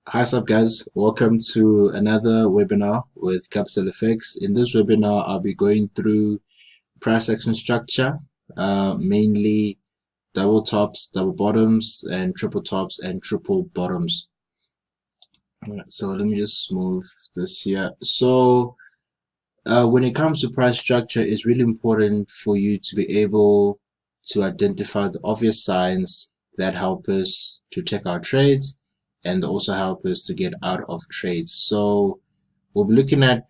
Hi, what's up, guys? Welcome to another webinar with Capital FX. In this webinar, I'll be going through price action structure, mainly double tops, double bottoms, and triple tops and triple bottoms. All right, so let me just move this here. So, when it comes to price structure, it's really important for you to be able to identify the obvious signs that help us to take our trades and also help us to get out of trades. So we'll be looking at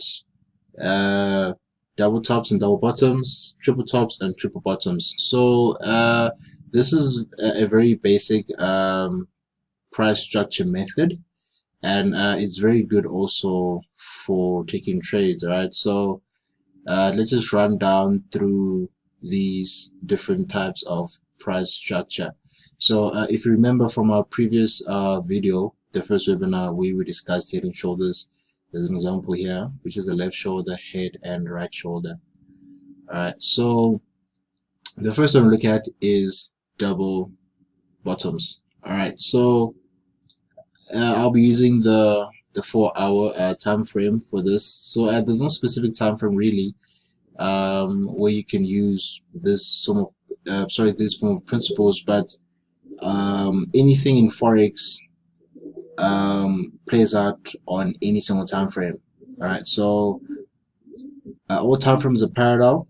uh, double tops and double bottoms, triple tops and triple bottoms. So this is a very basic price structure method, and it's very good also for taking trades. All right, so let's just run down through these different types of price structure. So if you remember from our previous video, the first webinar, we discussed head and shoulders. There's an example here, which is the left shoulder, head, and right shoulder. All right, so the first one we look at is double bottoms. All right, so I'll be using the 4-hour time frame for this. So there's no specific time frame really where you can use this this form of principles, but anything in forex plays out on any single time frame. All right, so all time frames are parallel.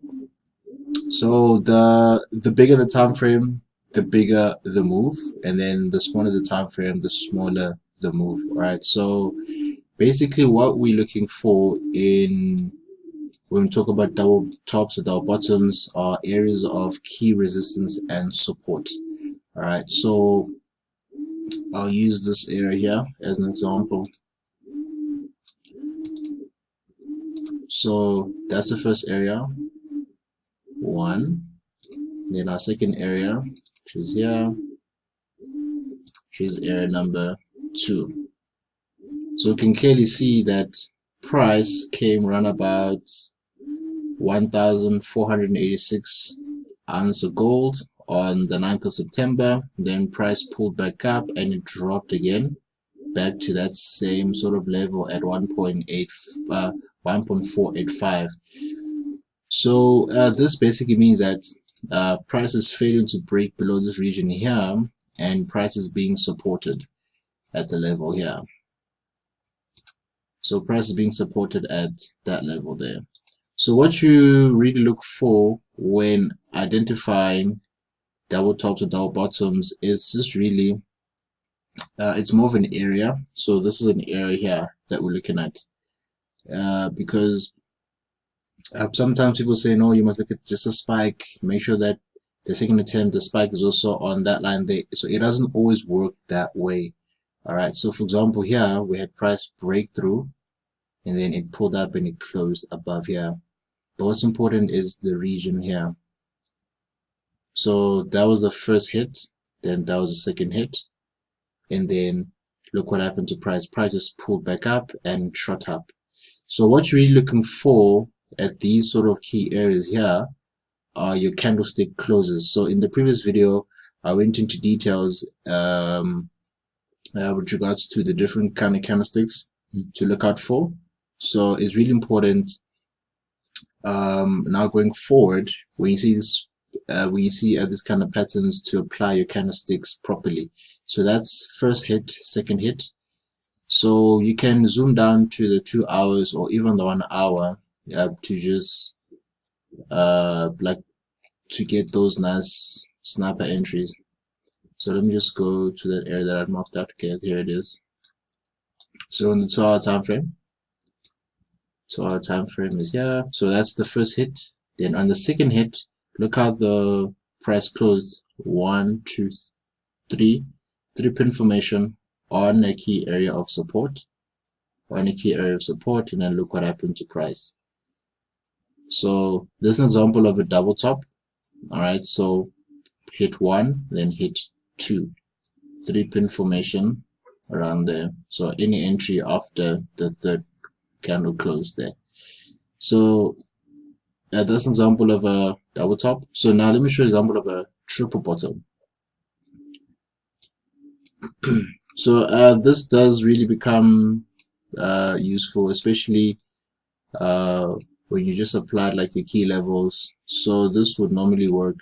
So the bigger the time frame, the bigger the move, and then the smaller the time frame, the smaller the move. All right, so basically what we're looking for in when we talk about double tops or double bottoms are areas of key resistance and support. All right, so I'll use this area here as an example. So that's the first area, one. Then our second area, which is here, which is area number 2. So you can clearly see that price came around about 1,486 ounce of gold on the 9th of September. Then price pulled back up and it dropped again back to that same sort of level at 1.485. So this basically means that price is failing to break below this region here, and price is being supported at the level here. So price is being supported at that level there. So what you really look for when identifying double tops or double bottoms is just really it's more of an area. So this is an area here that we're looking at because sometimes people say no, you must look at just a spike, make sure that the second attempt the spike is also on that line there. So it doesn't always work that way. All right, so for example here we had price breakthrough and then it pulled up and it closed above here, but what's important is the region here. So that was the first hit, then that was the second hit, and then look what happened to price. Price just pulled back up and shot up. So what you're really looking for at these sort of key areas here are your candlestick closes. So in the previous video I went into details with regards to the different kind of candlesticks to look out for. So it's really important now going forward when you see this this kind of patterns to apply your candlesticks properly. So that's first hit, second hit. So you can zoom down to the 2 hours or even the 1 hour to just like to get those nice sniper entries. So let me just go to that area that I've marked out. Okay, here it is. So in the 2-hour time frame, 2-hour time frame is here. So that's the first hit. Then on the second hit, look how the price closed. 1, 2, 3, 3-pin formation on a key area of support, and then look what happened to price. So this is an example of a double top. All right, so hit 1, then hit 2, 3-pin formation around there. So any entry after the third candle close there. So that's an example of a double top. So now let me show you an example of a triple bottom. So this does really become useful, especially when you just applied like your key levels. So this would normally work.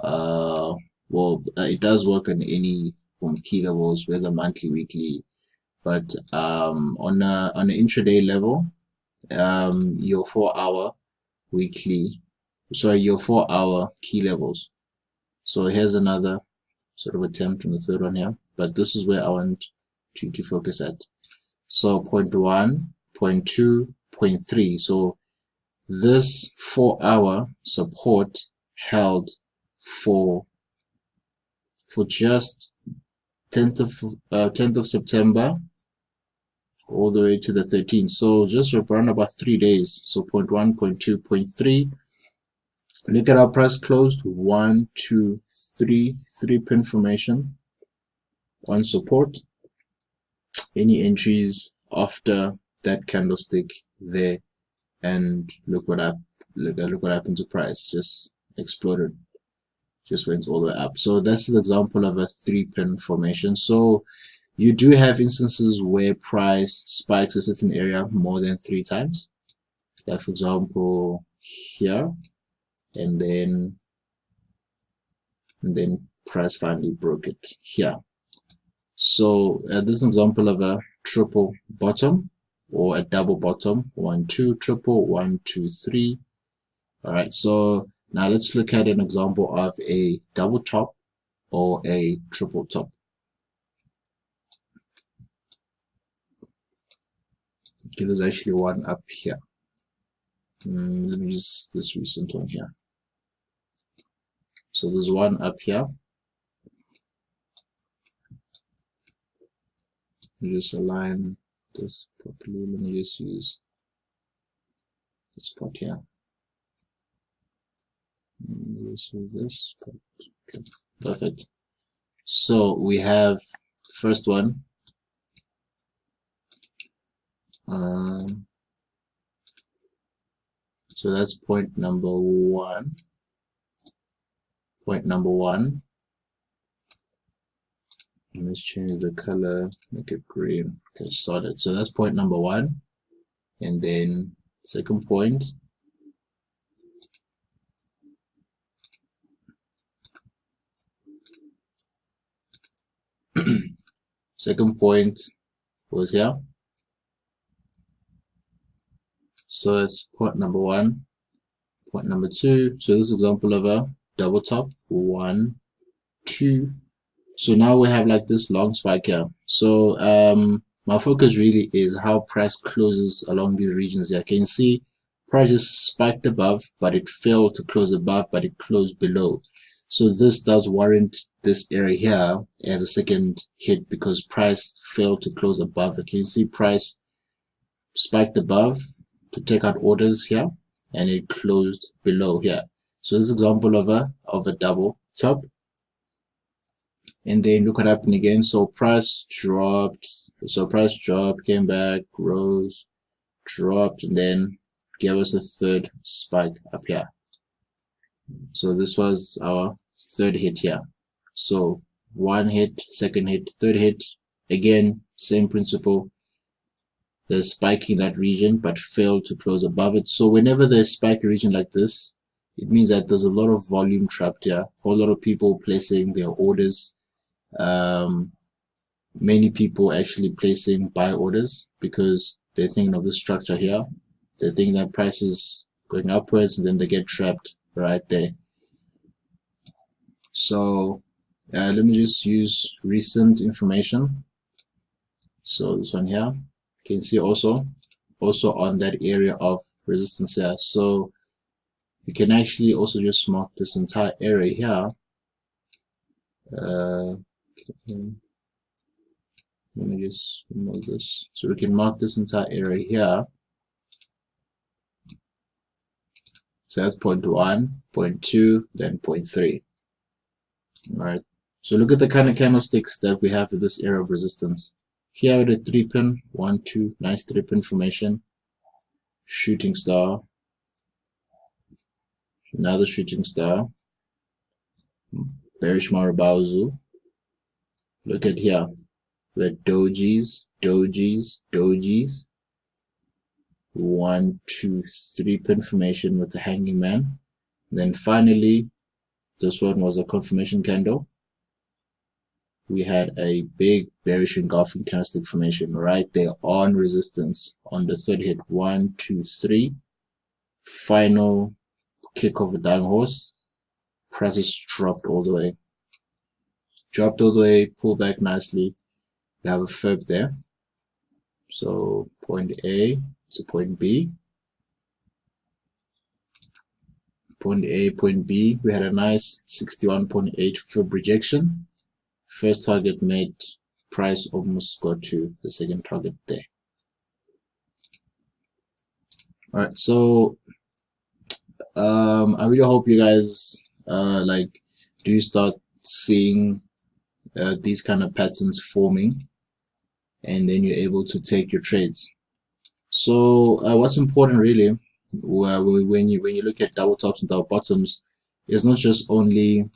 It does work on any from key levels, whether monthly, weekly, but on an intraday level, your 4 hour weekly, sorry, your 4 hour key levels. So here's another sort of attempt on the third one here, but this is where I want to focus at. So point 1, point 2, point 3. So this 4 hour support held for just 10th of September all the way to the 13th. So just around about 3 days. So point 1, point 2, point 3. Look at our price closed. 1, 2, 3, 3-pin formation on support. Any entries after that candlestick there, and look what happened to price. Just exploded, just went all the way up. So that's the example of a 3-pin formation. So you do have instances where price spikes a certain area more than 3 times, like for example here, and then price finally broke it here. So this is an example of a triple bottom or a double bottom. 1, 2, triple, 1, 2, 3. All right, so now let's look at an example of a double top or a triple top. Okay, there's actually one up here. Let me just this recent one here. So there's one up here. Let me just align this properly. Let me just use this spot here. Just use this spot. Okay, perfect. So we have first one. So that's point number 1. Point number 1. Let's change the color, make it green. Okay, solid. So that's point number 1. And then second point. Second point was here. So it's point number 1. Point number 2. So this example of a double top. 1, 2. So now we have like this long spike here. So my focus really is how price closes along these regions here. Can you see price just spiked above, but it failed to close above, but it closed below. So this does warrant this area here as a second hit because price failed to close above. Can you see price spiked above to take out orders here, and it closed below here. So this example of a double top. And then look what happened again. So price dropped. So price dropped, came back, rose, dropped, and then gave us a third spike up here. So this was our third hit here. So one hit, second hit, third hit. Again, same principle. There's spike in that region, but failed to close above it. So whenever there's spike region like this, it means that there's a lot of volume trapped here. For a lot of people placing their orders. Many people actually placing buy orders because they're thinking of this structure here. They think that price is going upwards, and then they get trapped right there. So let me just use recent information. So this one here, you can see also on that area of resistance here. So you can actually also just mark this entire area here. Let me just remove this. So we can mark this entire area here. So that's point 1, point 2, then point 3. All right. So look at the kind of candlesticks that we have in this area of resistance. Here with a 3-pin, 1, 2, nice 3-pin formation. Shooting star. Another shooting star. Bearish Marubozu. Look at here. We had dojis, 1, 2, 3 pin formation with the hanging man. Then finally, this one was a confirmation candle. We had a big bearish engulfing candlestick formation right there on resistance on the third hit. 1, 2, 3. Final kick of a dying horse. Prices dropped all the way. Pulled back nicely. We have a fib there. So point A to point B. Point A, point B. We had a nice 61.8 fib rejection. First target made, price almost got to the second target there. All right, so I really hope you guys do start seeing these kind of patterns forming, and then you're able to take your trades. So what's important really when you look at double tops and double bottoms is not just only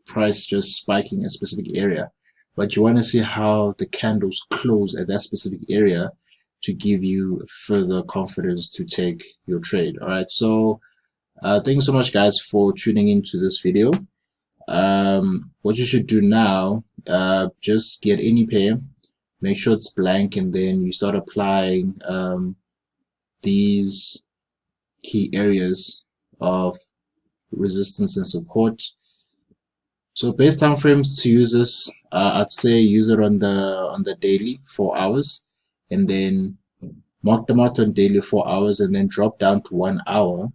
price just spiking a specific area, but you want to see how the candles close at that specific area to give you further confidence to take your trade. All right, so thank you so much guys for tuning into this video. What you should do now, just get any pair, make sure it's blank, and then you start applying these key areas of resistance and support. So base time frames to use this, I'd say use it on the daily 4 hours, and then mark them out on daily 4 hours, and then drop down to 1 hour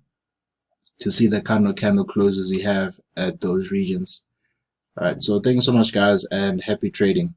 to see the kind of candle closes you have at those regions. All right, so thank you so much guys, and happy trading.